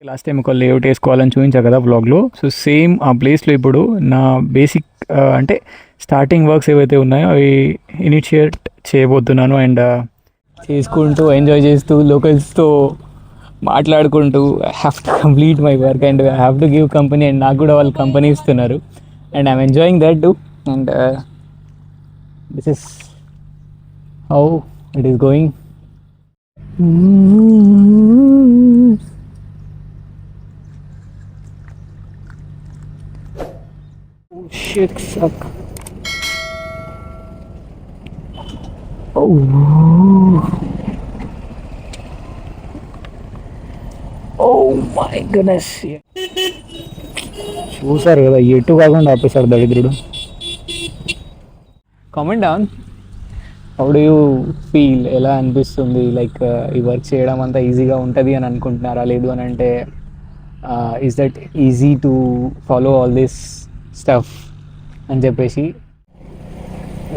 Last time ఒక layout వేసుకోవాలని చూపించా కదా వ్లాగ్లో. సో సేమ్ ఆ ప్లేస్లో ఇప్పుడు నా బేసిక్ అంటే స్టార్టింగ్ వర్క్స్ ఏవైతే ఉన్నాయో అవి ఇనిషియేట్ చేయబోతున్నాను. అండ్ చేసుకుంటూ ఎంజాయ్ చేస్తూ లోకల్స్తో మాట్లాడుకుంటూ I have to complete my work and I have to give company. And నాకు కూడా వాళ్ళు కంపెనీ ఇస్తున్నారు and I'm enjoying that too. And this is how it is going. Shit suck. Oh. Oh my goodness. చూసారు కదా ఎటు కాకుండా ఆపేశాడు దరిద్రుడు. Comment down. How do you feel? ఎలా అనిపిస్తుంది? లైక్ ఈ వర్క్ చేయడం అంతా ఈజీగా ఉంటుంది అని అనుకుంటున్నారా? లేదు అని అంటే is that easy to follow all this stuff అని చెప్పేసి.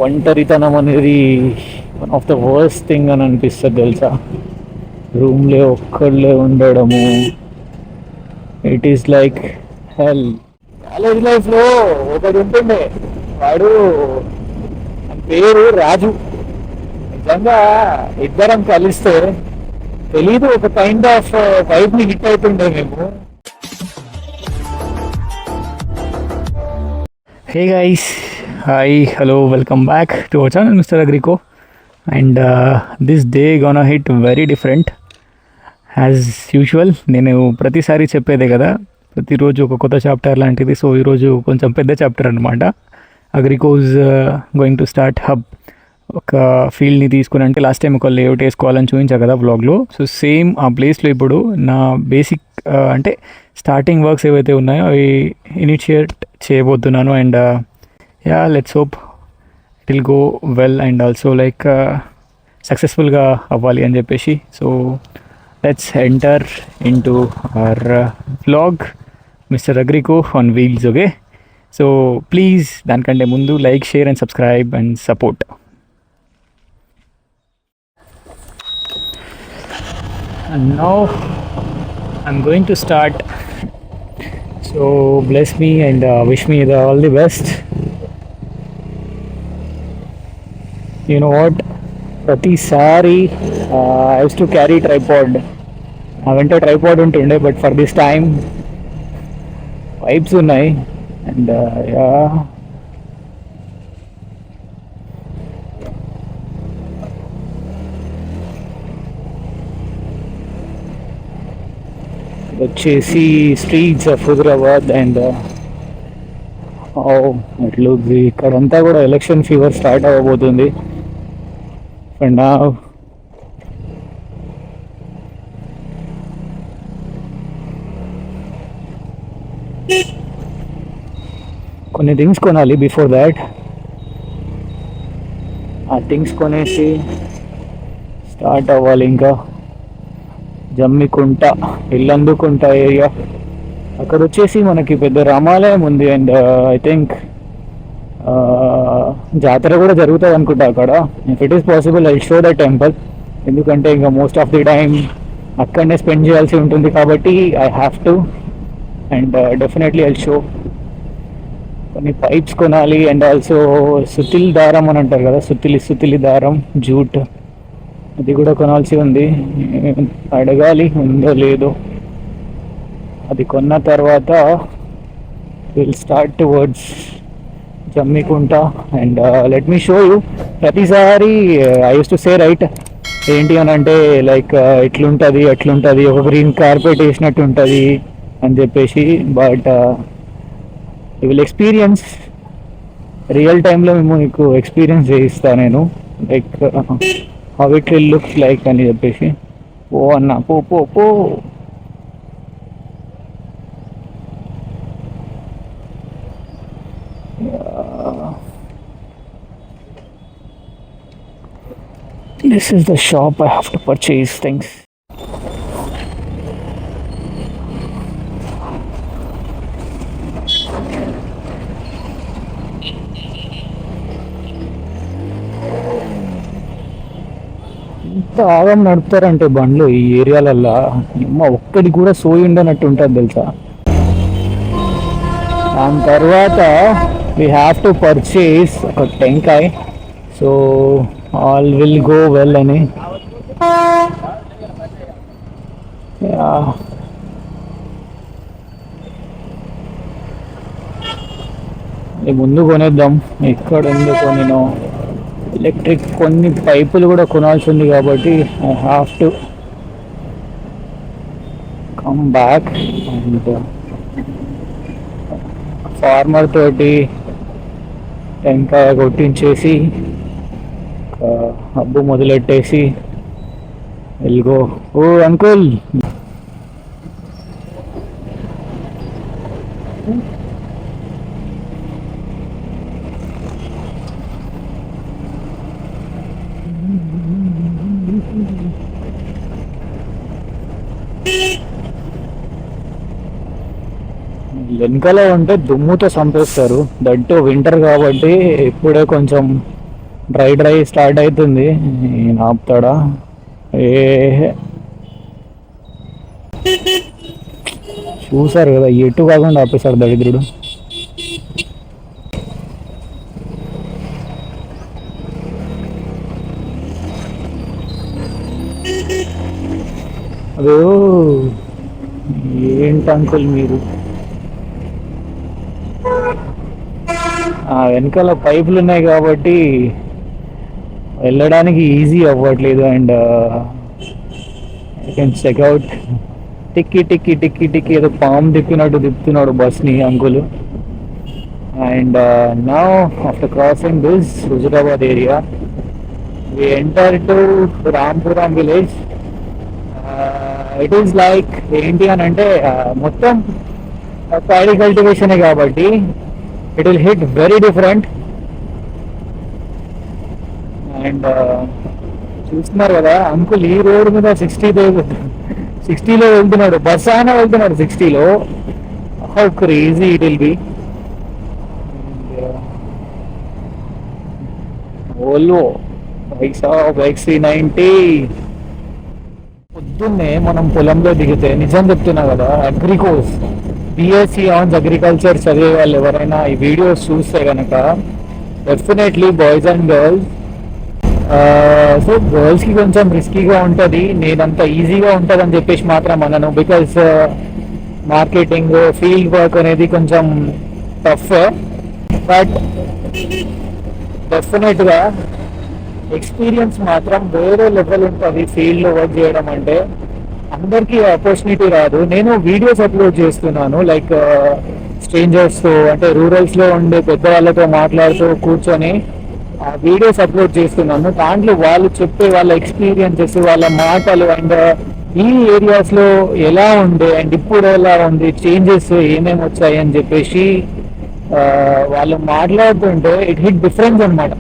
ఒంటరితనం అనేది one of the worst thing అని అనిపిస్తుంది తెలుసా. రూమ్లో ఒక్కళ్ళే ఉండడము, it is like hell. College లైఫ్లో ఒకటి ఉంటుండే, వాడు పేరు రాజు. నిజంగా ఇద్దరం కలిస్తే తెలీదు ఒక కైండ్ ఆఫ్ వైబ్ని హిట్ అవుతుండే మేము. Hey guys, hi, hello, welcome back to our channel mister Agrico. And this day gonna hit very different as usual. నేను ప్రతిసారి చెప్పేదే కదా, ప్రతిరోజు ఒక కొత్త చాప్టర్ లాంటిది. సో ఈరోజు కొంచెం పెద్ద చాప్టర్ అనమాట. అగ్రికోజ్ గోయింగ్ టు స్టార్ట్ హబ్. ఒక ఫీల్డ్ని తీసుకుని, అంటే లాస్ట్ టైం ఒక లేఅవుట్ వేసుకోవాలని చూపించా కదా వ్లాగ్లో. సో సేమ్ ఆ ప్లేస్లో ఇప్పుడు నా బేసిక్ అంటే స్టార్టింగ్ వర్క్స్ ఏవైతే ఉన్నాయో అవి ఇనిషియేట్ చేయబోతున్నాను. And ya, let's hope it will go well and also like సక్సెస్ఫుల్గా అవ్వాలి అని చెప్పేసి. So let's enter in to our vlog mister Agrico on wheels. Okay, so please దానికంటే ముందు like, share and subscribe and support. And now I'm going to start. So bless me and wish me all the best. You know what? ప్రతిసారి I used to carry tripod. నా వెంట tripod ఉంటుండే, but for this time vibes ఉన్నాయి. And yeah, వచ్చేసి streets of Hyderabad. And ఇట్లు ఇక్కడంతా కూడా election fever start అవ్వబోతుంది. అండ్ నా కొన్ని థింగ్స్ కొనాలి బిఫోర్ దాట్. ఆ థింగ్స్ కొనేసి స్టార్ట్ అవ్వాలి. ఇంకా జమ్మికుంట, ఇల్లందుకుంట ఏరియా, అక్కడ వచ్చేసి మనకి పెద్ద రామాలయం ఉంది. అండ్ ఐ థింక్ జాతర కూడా జరుగుతుంది అనుకుంటా అక్కడ. If it is possible I show the temple. ఎందుకంటే ఇంకా మోస్ట్ ఆఫ్ ది టైం అక్కడనే స్పెండ్ చేయాల్సి ఉంటుంది కాబట్టి I have to. And definitely I show. కొన్ని పైప్స్ కొనాలి. అండ్ ఆల్సో సుతిల్ దారం అని అంటారు కదా, సుతిలి దారం, జూట్, అది కూడా కొనాల్సి ఉంది. అడగాలి ఉందో లేదో. అది కొన్న తర్వాత will start towards Jammikunta. And let me show you. ప్రతిసారి I use to say right, ఏంటి అని అంటే లైక్ ఇట్లుంటుంది అట్లుంటుంది, ఒక గ్రీన్ కార్పెట్ వేసినట్టు ఉంటుంది అని చెప్పేసి. But you will experience. Real టైంలో మేము మీకు ఎక్స్పీరియన్స్ చేయిస్తాను నేను, like how it will look like అని చెప్పేసి. ఓ అన్న పో పో పో. This is the shop I have to purchase things. ఇంత ఆగం నడుపుతారంటే బండ్లు ఈ ఏరియాలల్లో అమ్మ ఒక్కడి కూడా సోయి ఉండనట్టు ఉంటుంది తెలుసా. దాని తర్వాత వీ హ్యావ్ టు పర్చేస్ ఒక టెంకాయ్, so all will go well అని. ముందు కొనేద్దాం. ఇక్కడ ఎందుకు నేను ఎలక్ట్రిక్ కొన్ని పైపులు కూడా కొనాల్సి ఉంది కాబట్టి I have to come back. And farmer తోటి టెంకాయ కొట్టించేసి హబ్బు మొదలెట్టేసి వెళ్ళిగో. ఓ అంకుల్, వెనకాల ఉంటే దుమ్ముతో చంపేస్తారు. దట్టు వింటర్ కాబట్టి ఇప్పుడే కొంచెం డ్రై స్టార్ట్ అవుతుంది. ఆపుతాడా? చూసారు కదా, ఎటు కాకుండా ఆపేశాడు దరిద్రుడు. అదో ఏంటి అంకుల్ మీరు, వెనకాల పైపులు ఉన్నాయి కాబట్టి వెళ్ళడానికి ఈజీ అవ్వట్లేదు. And I can check out. టిక్కి టిక్కి టిక్కి టిక్కి ఏదో పాము తిప్పినట్టు తిప్పుతున్నాడు బస్ని uncle. And now after crossing this Huzurabad area we enter to Rampuram village. It is like ఏంటి అని అంటే మొత్తం ప్యాడీ కల్టివేషనే కాబట్టి it will hit very different. And చూస్తున్నారు కదా అంకుల్ ఈ రోడ్ మీద 60లో వెళ్తున్నాడు, బస్ ఆయన వెళ్తున్నాడు 60లో. How crazy it will be. Volvo XC90 పొద్దున్నే మనం పొలంలో దిగితే, నిజం చెప్తున్నా కదా, అగ్రికోస్ బిఎస్సి ఆన్స్ అగ్రికల్చర్ చదివే వాళ్ళు ఎవరైనా ఈ వీడియోస్ చూస్తే కనుక definitely boys and girls, so గర్ల్స్కి కొంచెం రిస్కీగా ఉంటుంది. నేనంత ఈజీగా ఉంటుంది అని చెప్పేసి మాత్రం అనను. బికాస్ మార్కెటింగ్ ఫీల్డ్ వర్క్ అనేది కొంచెం టఫ్. బట్ డెఫినెట్గా ఎక్స్పీరియన్స్ మాత్రం వేరే లెవెల్ ఉంటుంది ఫీల్డ్లో వర్క్ చేయడం అంటే. అందరికీ ఆపర్చునిటీ రాదు. నేను వీడియోస్ అప్లోడ్ చేస్తున్నాను, లైక్ స్ట్రేంజర్స్తో, అంటే రూరల్స్లో ఉండే పెద్దవాళ్ళతో మాట్లాడుతూ కూర్చొని ఆ వీడియోస్ అప్లోడ్ చేస్తున్నాను. దాంట్లో వాళ్ళు చెప్పే వాళ్ళ ఎక్స్పీరియన్సెస్, వాళ్ళ మాటలు, అండ్ ఈ ఏరియాస్లో ఎలా ఉండే అండ్ ఇప్పుడు ఎలా ఉంది, చేంజెస్ ఏమేమి వచ్చాయి అని చెప్పేసి వాళ్ళు మాట్లాడుతుంటే ఇట్ హిట్ డిఫరెన్స్ అనమాట.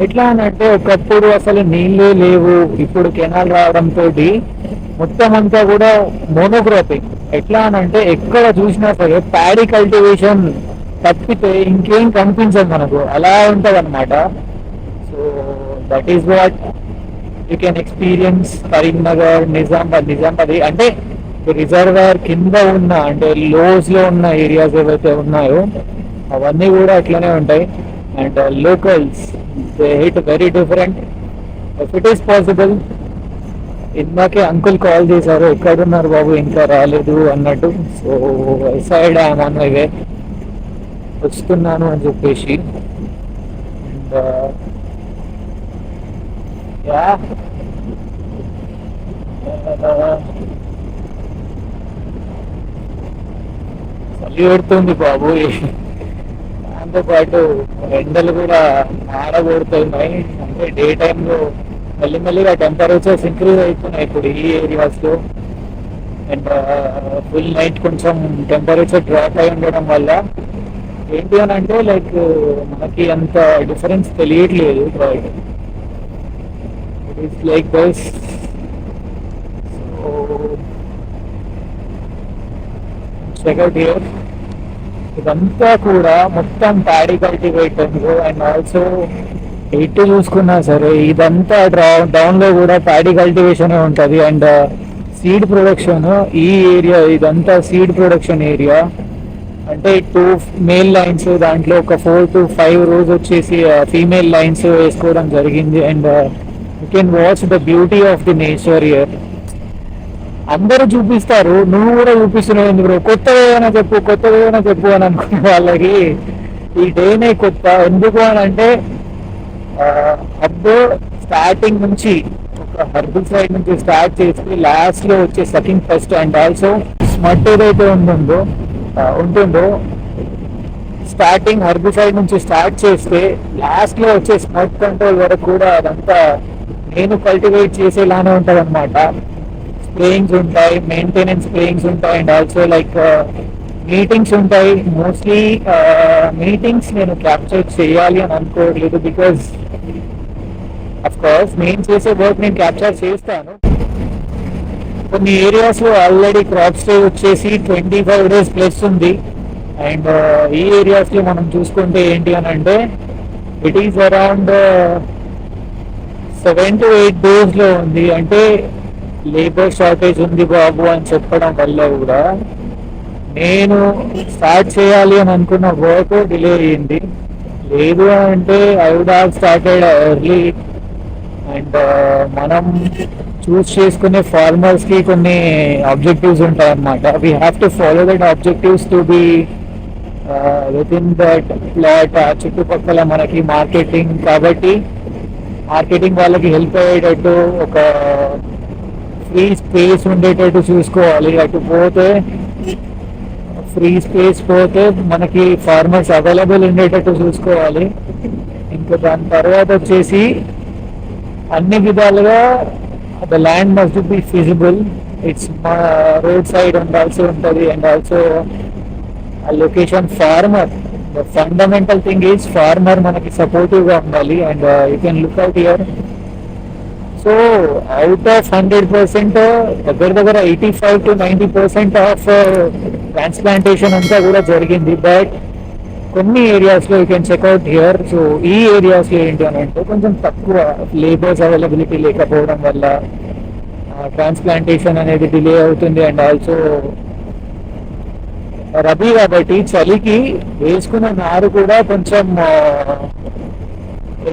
ఎట్లా అని అంటే ఒకప్పుడు అసలు నీళ్ళే లేవు, ఇప్పుడు కెనాల్ రావడంతో మొత్తం అంతా కూడా మోనోక్రాపింగ్. ఎట్లా అని అంటే ఎక్కడ చూసినా సరే ప్యాడీ కల్టివేషన్ తప్పితే ఇంకేం కనిపించదు మనకు, అలా ఉంటుంది అనమాట. So that is what you can experience Karimnagar, Nizamabad అంటే రిజర్వాయర్ కింద ఉన్న, అంటే లోస్లో ఉన్న ఏరియాస్ ఏవైతే ఉన్నాయో అవన్నీ కూడా అట్లనే ఉంటాయి. And locals they hit very different if it is possible. ఇందాకే అంకుల్ కాల్ చేశారు, ఎక్కడున్నారు బాబు ఇంకా రాలేదు అన్నట్టు. So side I'm on my way, వస్తున్నాను అని చెప్పేసి. చలి పెడుతుంది బాబు, దాంతో పాటు ఎండలు కూడా ఆడగొడుతున్నాయి. అంటే డే టైంలో మెల్లిమెల్లిగా టెంపరేచర్స్ ఇంక్రీజ్ అవుతున్నాయి ఇప్పుడు ఈ ఏరియాస్లో. అండ్ ఫుల్ నైట్ కొంచెం టెంపరేచర్ డ్రాప్ అయి ఉండడం వల్ల ఏంటి అని అంటే లైక్ మనకి అంత డిఫరెన్స్ తెలియట్లేదు. But it is like this. So checkout here, ఇదంతా కూడా మొత్తం ప్యాడీ కల్టివేటింగ్. అండ్ ఆల్సో ఎటు చూసుకున్నా సరే ఇదంతా డౌన్ లో కూడా ప్యాడీ కల్టివేషన్ ఉంటుంది. అండ్ సీడ్ ప్రొడక్షన్, ఈ ఏరియా ఇదంతా సీడ్ ప్రొడక్షన్ ఏరియా. అంటే 2 మేల్ లైన్స్, దాంట్లో ఒక 4 to 5 రోజు వచ్చేసి ఫీమేల్ లైన్స్ వేసుకోవడం జరిగింది. And you can watch the beauty of the nature year. అందరూ చూపిస్తారు, నువ్వు కూడా చూపిస్తున్నావు ఎందుకు, కొత్తగా ఏమైనా చెప్పు, కొత్తగా ఏమైనా చెప్పు అని అనుకునే వాళ్ళకి ఈ డేనే కొత్త. ఎందుకు అని అంటే అప్పుడు స్టార్టింగ్ నుంచి ఒక హర్బల్ సైడ్ నుంచి స్టార్ట్ చేసి లాస్ట్ లో వచ్చే sucking first and also smut ఏదైతే ఉంటుందో స్టార్టింగ్ హర్బల్ సైడ్ నుంచి స్టార్ట్ చేస్తే లాస్ట్ లో వచ్చే స్మట్ కంట్రోల్ వరకు కూడా అదంతా నేను కల్టివేట్ చేసేలానే ఉంటది అనమాట. స్ప్రేయింగ్స్ ఉంటాయి, మెయింటెనెన్స్ స్ప్రేయింగ్స్ ఉంటాయి, అండ్ ఆల్సో లైక్ మీటింగ్స్ ఉంటాయి. మోస్ట్లీ మీటింగ్స్ నేను క్యాప్చర్ చేయాలి అని అనుకోవట్లేదు, బికాజ్ అఫ్ కోర్స్ నేను చేసే వర్క్ నేను క్యాప్చర్ చేస్తాను. కొన్ని ఏరియాస్ లో ఆల్రెడీ క్రాప్ స్టేజ్ వచ్చేసి 25 days ప్లస్ ఉంది. అండ్ ఈ ఏరియాస్ లో మనం చూసుకుంటే ఏంటి అని అంటే it is around 7 to 8 days లో ఉంది. అంటే లేబర్ షార్టేజ్ ఉంది బాబు అని చెప్పడం వల్ల కూడా నేను స్టార్ట్ చేయాలి అని అనుకున్న వర్క్ డిలే అయ్యింది. లేదు అంటే I would have started early. And మనం చూస్ చేసుకునే ఫార్మర్స్ కి కొన్ని ఆబ్జెక్టివ్స్ ఉంటాయి అన్నమాట. We have to follow that objectives to be within that plot. చుట్టుపక్కల మనకి మార్కెటింగ్ కాబట్టి మార్కెటింగ్ వాళ్ళకి హెల్ప్ అయ్యేటట్టు ఒక ఫ్రీ స్పేస్ ఉండేటట్టు చూసుకోవాలి. అటు పోతే ఫ్రీ స్పేస్ పోతే మనకి ఫార్మర్స్ అవైలబుల్ ఉండేటట్టు చూసుకోవాలి. ఇంకా దాని తర్వాత వచ్చేసి అన్ని విధాలుగా the land must be feasible. It's road side ఉండాల్సి ఉంటుంది. And also location farmer, the fundamental thing is farmer మనకి సపోర్టివ్ గా ఉండాలి. And you can look out here. So out of 100% దగ్గర 85 to 90% ఆఫ్ ట్రాన్స్ప్లాంటేషన్ అంతా కూడా జరిగింది. బట్ కొన్ని ఏరియాస్ లో you can checkout here. So ఈ ఏరియాస్ లో ఏంటి అని అంటే కొంచెం తక్కువ లేబర్స్ అవైలబిలిటీ లేకపోవడం వల్ల ట్రాన్స్ప్లాంటేషన్ అనేది డిలే అవుతుంది. అండ్ ఆల్సో రబీ కాబట్టి చలికి వేసుకున్న నారు కూడా కొంచెం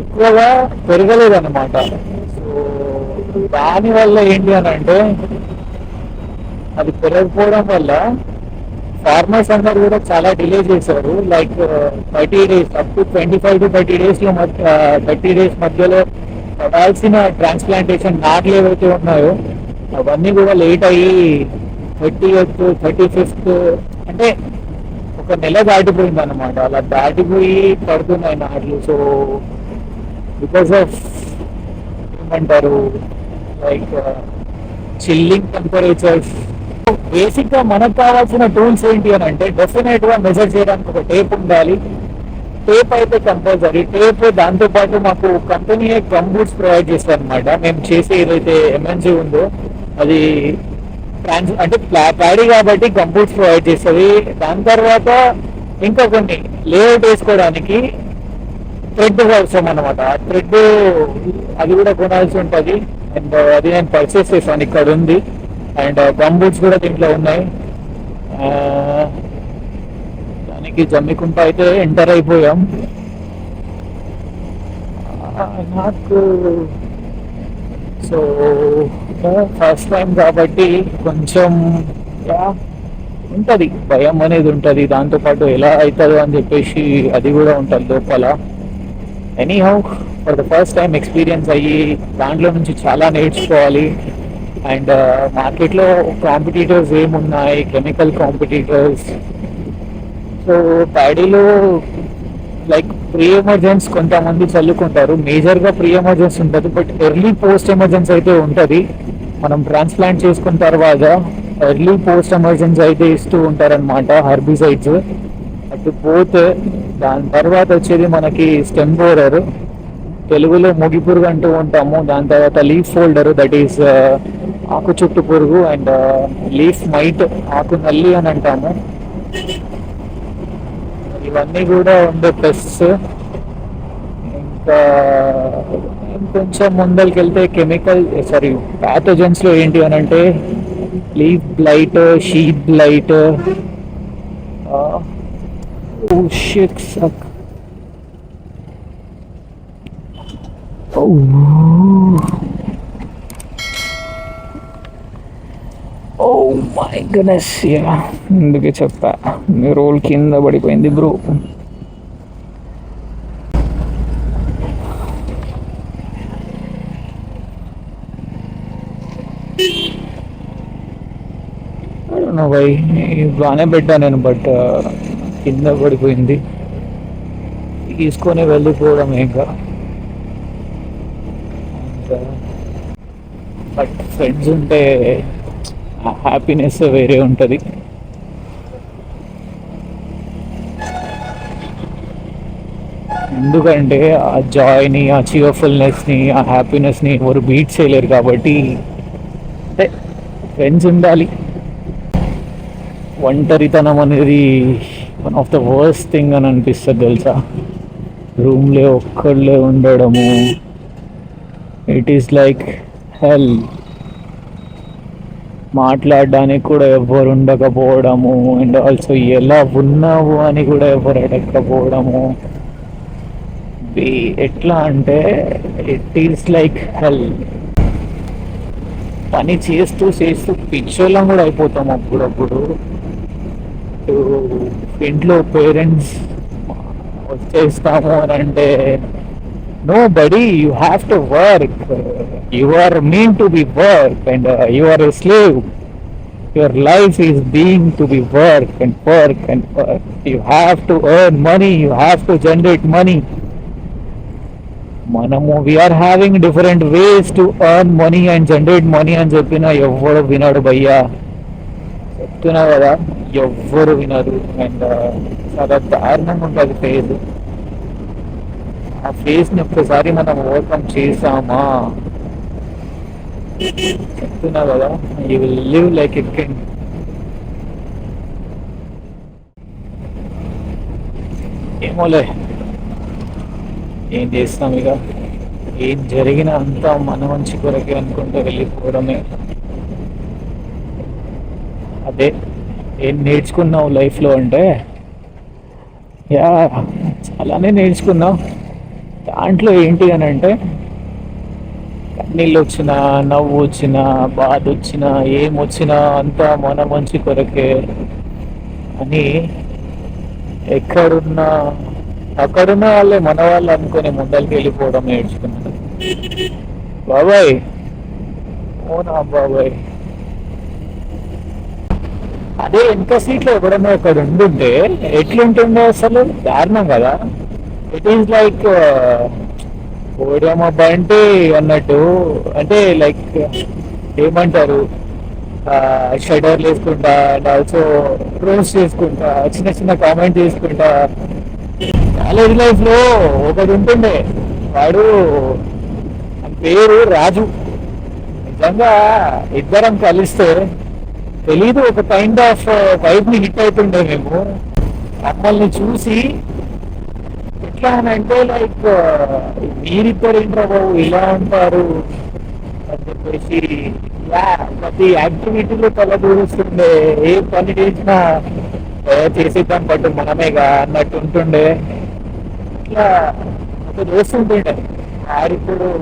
ఎక్కువగా పెరగలేదన్నమాట. సో దాని వల్ల ఏంటి అని అంటే అది పెరగకపోవడం వల్ల ఫార్మర్స్ అందరు కూడా చాలా డిలే చేశారు. Like 30 days, up to 25 to 30 days లో 30 days మధ్యలో పడాల్సిన ట్రాన్స్ప్లాంటేషన్ నాట్లు ఏవైతే ఉన్నాయో అవన్నీ కూడా లేట్ అయ్యి 30th 35th అంటే ఒక నెల దాటిపోయింది అనమాట. అలా దాటిపోయి పడుతున్నాయి నాట్లు. సో బికాస్ ఆఫ్ ఏమంటారు లైక్ చిల్లింగ్ టెంపరేచర్స్. బేసిక్ గా మనకు కావాల్సిన టూల్స్ ఏంటి అని అంటే డెఫినెట్ గా మెజర్ చేయడానికి ఒక టేప్ ఉండాలి. టేప్ అయితే కంపల్సరీ. టేప్ దాంతో పాటు మాకు కంపెనీ గమ్ బూట్స్ ప్రొవైడ్ చేస్తారు అనమాట. మేము చేసే ఏదైతే ఎంఎన్సీ ఉందో అది అంటే ప్యాడీ కాబట్టి గమ్ బూట్స్ ప్రొవైడ్ చేస్తుంది. దాని తర్వాత ఇంకా కొన్ని లేఅవుట్ వేసుకోవడానికి థ్రెడ్ అవసరం అనమాట. ఆ థ్రెడ్ అది కూడా కొనాల్సి ఉంటుంది. అండ్ అది నేను పర్చేస్ చేశాను, ఇక్కడ ఉంది. అండ్ గమ్ బూట్స్ కూడా దీంట్లో ఉన్నాయి. దానికి జమ్మికుంట అయితే ఎంటర్ అయిపోయాం. నాకు సో ఫస్ట్ టైం కాబట్టి కొంచెం ఉంటుంది, భయం అనేది ఉంటుంది. దాంతోపాటు ఎలా అవుతుందో అని చెప్పేసి అది కూడా ఉంటుంది లోపల. Anyhow for the first time experience అయ్యి దాంట్లో నుంచి చాలా నేర్చుకోవాలి. అండ్ మార్కెట్లో కాంపిటీటర్స్ ఏమున్నాయి, కెమికల్ కాంపిటీటర్స్. సో ప్యాడీలో లైక్ ప్రీ ఎమర్జెన్స్ కొంతమంది చల్లుకుంటారు, మేజర్గా ప్రీ ఎమర్జెన్స్ ఉంటుంది. బట్ ఎర్లీ పోస్ట్ ఎమర్జెన్స్ అయితే ఉంటుంది. మనం ట్రాన్స్ప్లాంట్ చేసుకున్న తర్వాత ఎర్లీ పోస్ట్ ఎమర్జెన్స్ అయితే ఇస్తూ ఉంటారనమాట హర్బిసైడ్స్. అటు పోతే దాని తర్వాత వచ్చేది మనకి స్టెమ్ బోరర్, తెలుగులో ముగి పురుగు అంటూ ఉంటాము. దాని తర్వాత లీఫ్ ఫోల్డర్, దట్ ఈస్ ఆకు చుట్టు పురుగు. అండ్ లీఫ్ మైట్, ఆకు నల్లి అని అంటాము. ఇవన్నీ కూడా ఉండే పెస్ట్స్. ఇంకా కొంచెం ముందరికి వెళ్తే కెమికల్ సారీ ప్యాథోజన్స్ లో ఏంటి అని అంటే leaf blight, sheath blight, oh my goodness ya, అందుకే చెప్పా మీ రోల్ కింద పడిపోయింది బ్రో. భయ్ బాగానే పెట్టా నేను, బట్ కింద పడిపోయింది. తీసుకొని వెళ్ళిపోవడం ఇంకా. బట్ ఫ్రెండ్స్ ఉంటే హ్యాపీనెస్ వేరే ఉంటుంది. ఎందుకంటే ఆ జాయ్ని, ఆ చీర్ఫుల్నెస్ని, ఆ హ్యాపీనెస్ని ఎవరు బీట్ చేయలేరు. కాబట్టి అంటే ఫ్రెండ్స్ ఉండాలి. ఒంటరితనం అనేది one of the worst thing అని అనిపిస్తుంది తెలుసా. రూమ్లో ఒక్కళ్ళే ఉండడము, ఇట్ ఈస్ లైక్ హెల్. మాట్లాడడానికి కూడా ఎవరు ఉండకపోవడము, అండ్ ఆల్సో ఎలా ఉన్నావు అని కూడా ఎవరు అడగకపోవడము. ఎట్లా అంటే ఇట్ ఈస్ లైక్ హెల్. పని చేస్తూ చేస్తూ పిచ్చోళ్ళం కూడా అయిపోతాం అప్పుడప్పుడు. ఇంట్లో పేరెంట్స్ వచ్చేస్తాము అని అంటే nobody, you have to work, you are mean to be work and you are a slave. Your life is being to be work and work and work. You have to earn money, you have to generate money. మనము we are having different ways to earn money and generate money అని చెప్పినా ఎవ్వరు వినడు భయ్యా. చెప్తున్నా కదా, ఎవ్వరు వినరు. అండ్ చాలా దారుణంగా ఉంటుంది ఫేజ్. ఆ ఫేజ్ని ఒక్కసారి మనం ఓవర్కమ్ చేసామా, చెప్తున్నా కదా, you will live like a king. ఏమోలే, ఏం చేస్తాం ఇక. ఏం జరిగినా అంతా మన మంచి కొరకే అనుకుంటూ వెళ్ళిపోవడమే. అదే ఏం నేర్చుకున్నావు లైఫ్లో అంటే, యా చాలానే నేర్చుకున్నావు. దాంట్లో ఏంటి అని అంటే, కన్నీళ్ళు వచ్చినా, నవ్వు వచ్చినా, బాధ వచ్చినా, ఏమొచ్చినా అంతా మన మంచి కొరకే అని ఎక్కడున్నా అక్కడున్న వాళ్ళే మన వాళ్ళు అనుకుని ముందరికి వెళ్ళిపోవడం నేర్చుకున్నాను బాబాయ్. ఓనా బాబాయ్, అదే వెనక సీట్లో ఎక్కడన్నా అక్కడ ఉండుంటే ఎట్లుంటుండే అసలు, దారుణం కదా. ఇట్ ఈస్ లైక్ ఓడియమ్మ బంటి అన్నట్టు. అంటే లైక్ ఏమంటారు, షడర్లు వేసుకుంటా అండ్ ఆల్సో రోస్ట్ చేసుకుంటా, చిన్న చిన్న కామెంట్ చేసుకుంటా. కాలేజ్ లైఫ్ లో ఒకటి ఉంటుండే, వాడు పేరు రాజు. నిజంగా ఇద్దరం కలిస్తే తెలీదు, ఒక కైండ్ ఆఫ్ వైబ్ ని హిట్ అవుతుండే మేము. మమ్మల్ని చూసి ఎట్లా అని అంటే లైక్ మీరిద్దరు ఏంట్రా బాబు ఇలా ఉంటారు అని చెప్పేసి ప్రతి యాక్టివిటీలో తల దూరుస్తుండే. ఏ పని చేసినా చేసేద్దాం పట్టు మనమేగా అన్నట్టు ఉంటుండే. ఇట్లా ఒక దోస్తుంటుండే.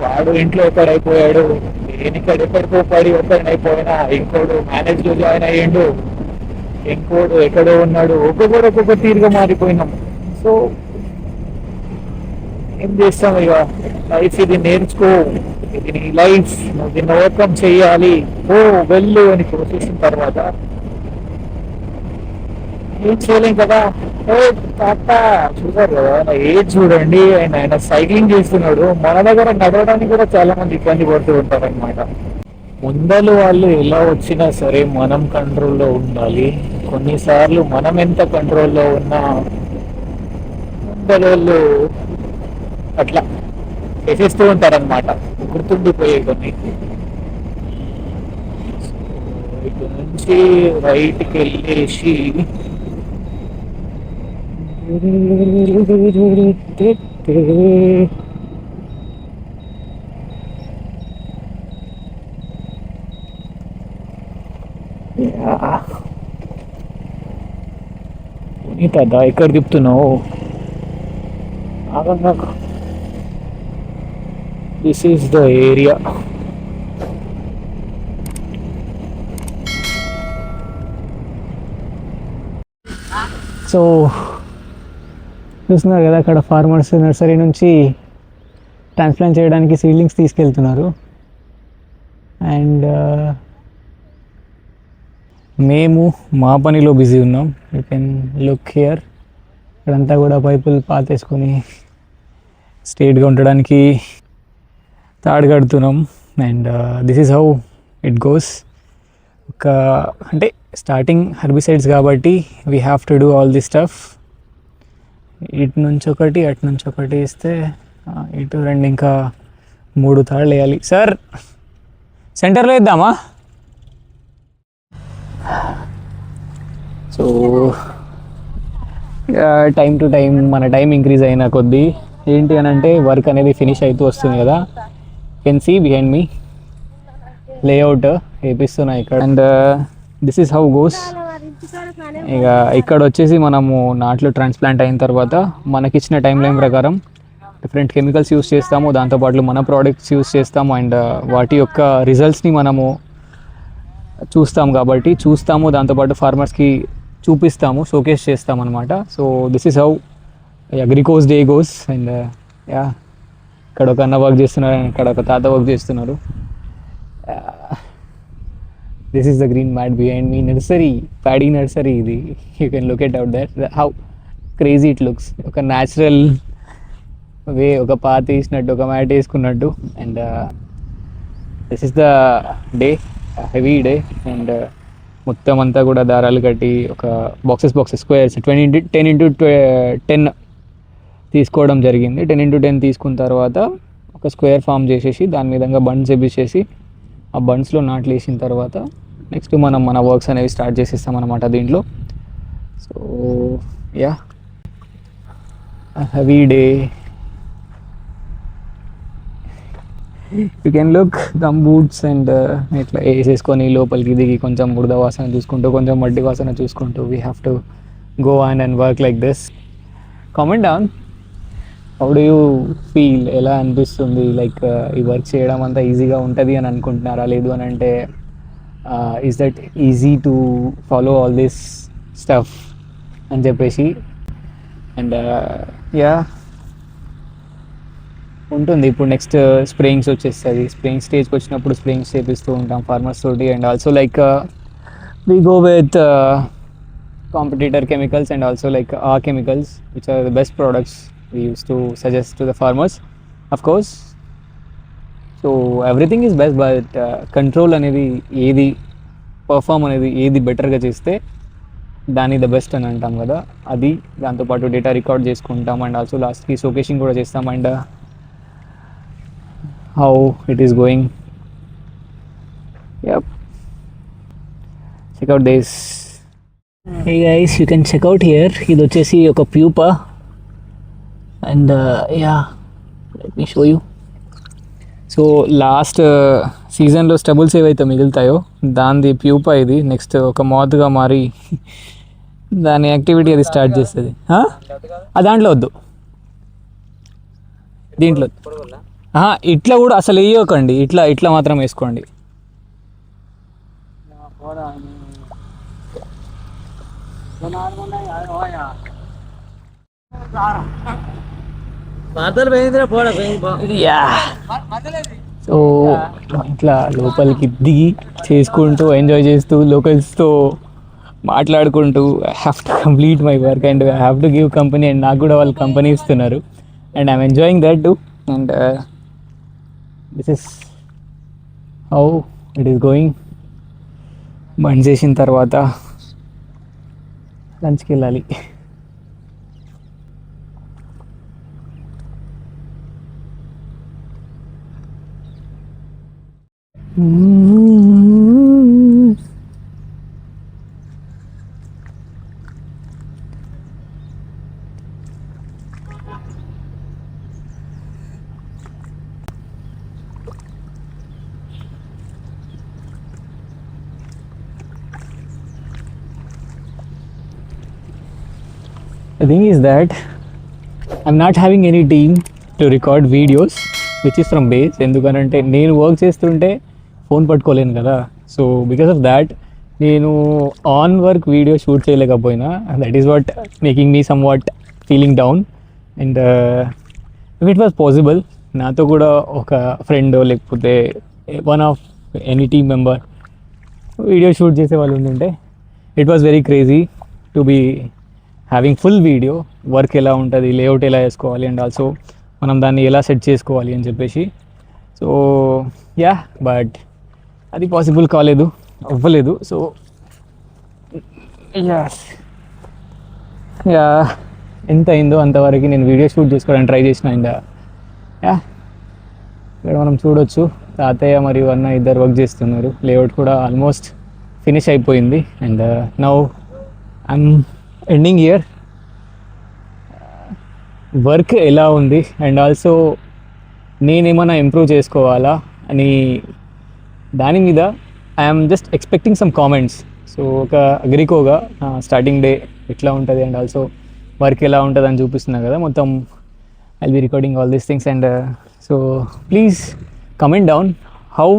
వాడు ఇంట్లో ఒకడైపోయాడు, నేను ఇక్కడ ఎక్కడికో పడి ఒకడైపోయినా, ఇంకోడు మేనేజ్ లో జాయిన్ అయ్యిండు, ఇంకోడు ఎక్కడో ఉన్నాడు. ఒక్కొక్కరు ఒక్కొక్క తీరుగా మారిపోయినాం. సో ఏం చేస్తాం ఇక, లైఫ్ ఇది నేర్చుకో, ఇది నీ లైఫ్, నువ్వు దీన్ని ఓవర్కమ్ చెయ్యాలి, ఓ వెళ్ళు అని కోసేసిన తర్వాత ఏం చేయలేం కదా. తాత చూసారు కదా, ఏజ్ చూడండి, ఆయన సైక్లింగ్ చేస్తున్నాడు. మన దగ్గర నడవడానికి కూడా చాలా మంది ఇబ్బంది పడుతూ ఉంటారు అనమాట. ముందలు వాళ్ళు ఎలా వచ్చినా సరే మనం కంట్రోల్లో ఉండాలి. కొన్నిసార్లు మనం ఎంత కంట్రోల్లో ఉన్నా ముందలు వాళ్ళు అట్లా చేసేస్తూ ఉంటారనమాట, గుర్తుండిపోయే కొన్ని. ఇటు నుంచి రైట్కి వెళ్ళేసి ఈ తాత ఎక్కడ తిప్పుతున్నావు? ఆగంగా. This is the area. So చూస్తున్నారు కదా, అక్కడ ఫార్మర్స్ నర్సరీ నుంచి ట్రాన్స్ప్లాంట్ చేయడానికి సీడ్లింగ్స్ తీసుకెళ్తున్నారు. అండ్ మేము మా పనిలో బిజీ ఉన్నాం. You can look here. ఇక్కడంతా కూడా పైపులు పాతేసుకొని స్ట్రేట్గా ఉండడానికి తాడు కడుతున్నాం. And this is how it goes. ఒక అంటే స్టార్టింగ్ హెర్బిసైడ్స్ కాబట్టి we have to do all this stuff. ఇటు నుంచి ఒకటి, అటు నుంచి ఒకటి ఇస్తే ఇటు రెండు, ఇంకా 3 తాళ్ళు వేయాలి. సార్ సెంటర్లో ఇద్దామా? సో టైం టు టైం మన టైం ఇంక్రీజ్ అయిన కొద్దీ ఏంటి అని అంటే వర్క్ అనేది ఫినిష్ అవుతూ వస్తుంది కదా. Can see behind me layout వేపిస్తున్నా ఇక్కడ. And this is how goes. ఇక ఇక్కడ వచ్చేసి మనము నాట్లు ట్రాన్స్ప్లాంట్ అయిన తర్వాత మనకిచ్చిన టైం లైన్ ప్రకారం డిఫరెంట్ కెమికల్స్ యూస్ చేస్తాము, దాంతోపాటు మన ప్రోడక్ట్స్ యూస్ చేస్తాము. అండ్ వాటి యొక్క రిజల్ట్స్ని మనము చూస్తాము, దాంతోపాటు ఫార్మర్స్కి చూపిస్తాము, షోకేస్ చేస్తాం అనమాట. So this is how Agrico's day goes. And ya, ఇక్కడ ఒక అన్న వర్క్ చేస్తున్నారు, ఇక్కడ ఒక తాత వర్క్ చేస్తున్నారు. This is the green mat behind me. Nursery, paddy nursery ఇది. You can look it out there. How crazy it looks. ఒక న్యాచురల్ వే, ఒక పాత వేసినట్టు, ఒక మ్యాట్ వేసుకున్నట్టు. And this is the day, heavy day. And మొత్తం అంతా కూడా దారాలు కట్టి ఒక బాక్సెస్ స్క్వేర్స్ 10x10 తీసుకోవడం జరిగింది. 10x10 తీసుకున్న తర్వాత ఒక స్క్వేర్ ఫామ్ చేసేసి దాని విధంగా బండ్స్ వేసేసి ఆ బండ్స్లో నాట్లు వేసిన తర్వాత నెక్స్ట్ మనం మన వర్క్స్ అనేవి స్టార్ట్ చేసేస్తాం అనమాట దీంట్లో. So yeah, heavy day. You can look gum boots and ఇట్లా వేసేసుకొని లోపలికి దిగి కొంచెం బురద వాసన చూసుకుంటూ, కొంచెం మట్టి వాసన చూసుకుంటూ we have to go on and work like this. Comment down, how do you feel? ఎలా అనిపిస్తుంది? లైక్ ఈ వర్క్ చేయడం అంతా ఈజీగా ఉంటుంది అని అనుకుంటున్నారా? లేదు అని అంటే is that easy to follow all this stuff అని చెప్పేసి. అండ్ యా, ఉంటుంది. ఇప్పుడు నెక్స్ట్ స్ప్రేయింగ్స్ వచ్చేస్తుంది. స్ప్రేయింగ్ స్టేజ్కి వచ్చినప్పుడు స్ప్రేయింగ్స్ చేపిస్తూ ఉంటాం ఫార్మర్స్ తోటి. And also like we go with competitor chemicals and also like our chemicals which are the best products we used to suggest to the farmers, of course. So everything is best, but control అనేది ఏది perform అనేది ఏది బెటర్గా చేస్తే దాని the best అని అంటాం కదా, అది. దాంతోపాటు డేటా రికార్డ్ చేసుకుంటాం అండ్ ఆల్సో లాస్ట్కి షోకేసింగ్ కూడా చేస్తాం. And how it is going. Yep, check out this. Hey guys, you can check out here. ఇది వచ్చేసి ఒక pupa. And yeah, let me show you. So last సీజన్లో స్టబుల్స్ ఏవైతే మిగులుతాయో దాని ప్యూపా ఇది. నెక్స్ట్ ఒక మాత్గా మారి దాని యాక్టివిటీ అది స్టార్ట్ చేస్తుంది. దాంట్లో వద్దు, దీంట్లో ఇట్లా కూడా అసలు వేయకండి, ఇట్లా మాత్రం వేసుకోండి. సో ఇట్లా లోపలికి దిగి చేసుకుంటూ ఎంజాయ్ చేస్తూ లోకల్స్తో మాట్లాడుకుంటూ I have to complete my work and I have to give company. And నాకు కూడా వాళ్ళు కంపెనీ ఇస్తున్నారు and I'm enjoying that too. And this is how it is going. బంద్ చేసిన తర్వాత లంచ్కి వెళ్ళాలి. The thing is that I'm not having any team to record videos which is from base. ఎందుకనంటే నేను వర్క్ చేస్తుంటే ఫోన్ పట్టుకోలేను కదా. సో బికాస్ ఆఫ్ దాట్ నేను ఆన్ వర్క్ వీడియో షూట్ చేయలేకపోయినా. That is what making me somewhat feeling down. And if it was possible నాతో కూడా ఒక ఫ్రెండ్ లేకపోతే one of any team member video shoot చేసే వాళ్ళు ఉంటుంటే it was very crazy to be having full video. Work ఎలా ఉంటుంది, layout ఎలా వేసుకోవాలి, అండ్ ఆల్సో మనం దాన్ని ఎలా సెట్ చేసుకోవాలి అని చెప్పేసి. సో యా, బట్ అది పాసిబుల్ కాలేదు, అవ్వలేదు. సో యా, ఎంత అయిందో అంతవరకు నేను వీడియో షూట్ చేసుకోవడానికి ట్రై చేసిన. అండ్ యా, ఇక్కడ మనం చూడొచ్చు తాతయ్య మరియు అన్న ఇద్దరు వర్క్ చేస్తున్నారు. లేఅవుట్ కూడా ఆల్మోస్ట్ ఫినిష్ అయిపోయింది. And now I'm ending year. Work ఎలా ఉంది అండ్ ఆల్సో నేనేమైనా ఇంప్రూవ్ చేసుకోవాలా అని దాని మీద I'm just expecting some comments. So ఒక అగ్రికోగా స్టార్టింగ్ డే ఎట్లా ఉంటుంది అండ్ ఆల్సో వర్క్ ఎలా ఉంటుంది అని చూపిస్తున్నా కదా. మొత్తం I will be recording all these things. And so please comment down how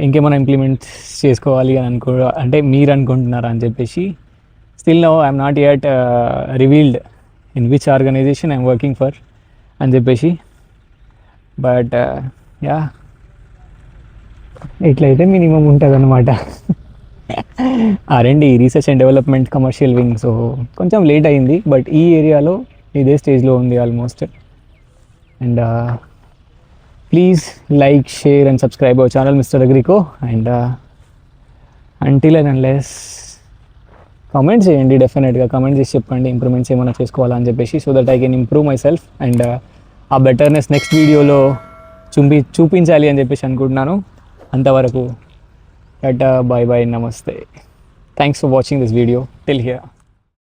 ఇంకేమైనా ఇంప్లిమెంట్ చేసుకోవాలి అని అంటే మీరు అనుకుంటున్నారా అని చెప్పేసి. Still now I'm not yet revealed in which organisation I'm working for అని చెప్పేసి. బట్ యా, ఇట్లయితే మినిమం ఉంటుంది అన్నమాట. R&D, research and development commercial wing. So కొంచెం లేట్ అయింది, బట్ ఈ ఏరియాలో ఇదే స్టేజ్లో ఉంది almost. And please like, share and subscribe hour channel mister Agrico. And until and unless comment చేయండి, డెఫినెట్గా కామెంట్ చేసి చెప్పండి ఇంప్రూవ్మెంట్స్ ఏమైనా చేసుకోవాలని చెప్పేసి, so that I can improve myself. And ఆ బెటర్నెస్ నెక్స్ట్ వీడియోలో చూపించాలి అని చెప్పేసి అనుకుంటున్నాను. అంతవరకు tata, bye bye, namaste. Thanks for watching this video till here.